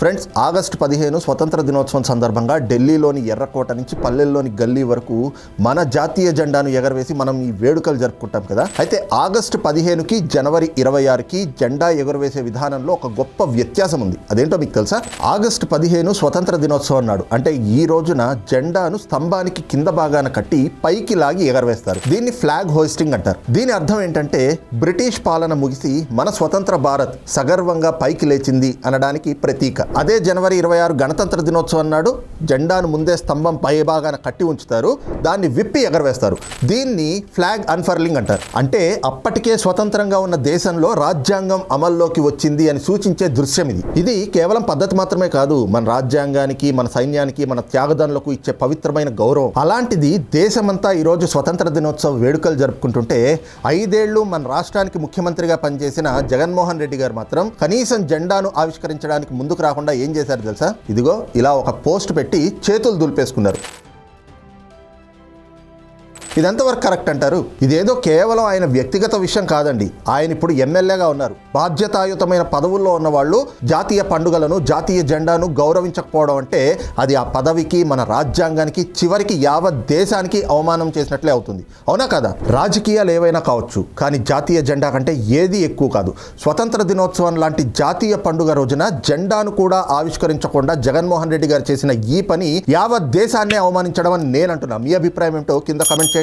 Friends, August 15 స్వతంత్ర దినోత్సవం సందర్భంగా ఢిల్లీలోని ఎర్రకోట నుంచి పల్లెల్లోని గల్లీ వరకు మన జాతీయ జెండాను ఎగరవేసి మనం ఈ వేడుకలు జరుపుకుంటాం కదా. అయితే ఆగస్టు 15కి జనవరి 26కి జెండా ఎగురవేసే విధానంలో ఒక గొప్ప వ్యత్యాసం ఉంది. అదేంటో మీకు తెలుసా? ఆగస్టు 15 స్వతంత్ర దినోత్సవం నాడు, అంటే ఈ రోజున జెండాను స్తంభానికి కింద భాగాన కట్టి పైకి లాగి ఎగరవేస్తారు. దీన్ని ఫ్లాగ్ హోయిస్టింగ్ అంటారు. దీని అర్థం ఏంటంటే బ్రిటిష్ పాలన ముగిసి మన స్వతంత్ర భారత్ సగర్వంగా పైకి లేచింది అనడానికి ప్రతీక. అదే జనవరి 26 గణతంత్ర దినోత్సవం నాడు జెండాను ముందే స్తంభం పై భాగాన కట్టి ఉంచుతారు, దాన్ని విప్పి ఎగరవేస్తారు. దీన్ని ఫ్లాగ్ అన్ఫర్లింగ్ అంటారు. అంటే అప్పటికే స్వతంత్రంగా ఉన్న దేశంలో రాజ్యాంగం అమల్లోకి వచ్చింది అని సూచించే దృశ్యం ఇది. ఇది కేవలం పద్ధతి మాత్రమే కాదు, మన రాజ్యాంగానికి, మన సైన్యానికి, మన త్యాగదానులకు ఇచ్చే పవిత్రమైన గౌరవం. అలాంటిది దేశమంతా ఈరోజు స్వతంత్ర దినోత్సవ వేడుకలు జరుపుకుంటుంటే 5 ఏళ్లు మన రాష్ట్రానికి ముఖ్యమంత్రిగా పనిచేసిన జగన్మోహన్ రెడ్డి గారు మాత్రం కనీసం జెండాను ఆవిష్కరించడానికి ముందుకు రాకుండా ఏం చేశారు తెలుసా? ఇదిగో ఇలా ఒక పోస్ట్ పెట్టి చేతులు దులిపేసుకున్నారు. ఇది ఎంతవరకు కరెక్ట్ అంటారు? ఇదేదో కేవలం ఆయన వ్యక్తిగత విషయం కాదండి. ఆయన ఇప్పుడు ఎమ్మెల్యేగా ఉన్నారు. బాధ్యతాయుతమైన పదవుల్లో ఉన్న వాళ్ళు జాతీయ పండుగలను, జాతీయ జెండాను గౌరవించకపోవడం అంటే అది ఆ పదవికి, మన రాజ్యాంగానికి, చివరికి యావత్ దేశానికి అవమానం చేసినట్లే అవుతుంది. అవునా కదా? రాజకీయాలు ఏవైనా కావచ్చు, కానీ జాతీయ జెండా కంటే ఏది ఎక్కువ కాదు. స్వతంత్ర దినోత్సవం లాంటి జాతీయ పండుగ రోజున జెండాను కూడా ఆవిష్కరించకుండా జగన్మోహన్ రెడ్డి గారు చేసిన ఈ పని యావత్ దేశాన్నే అవమానించడం అని నేను అంటున్నా. మీ అభిప్రాయం ఏమిటో కింద కమెంట్ చేయండి.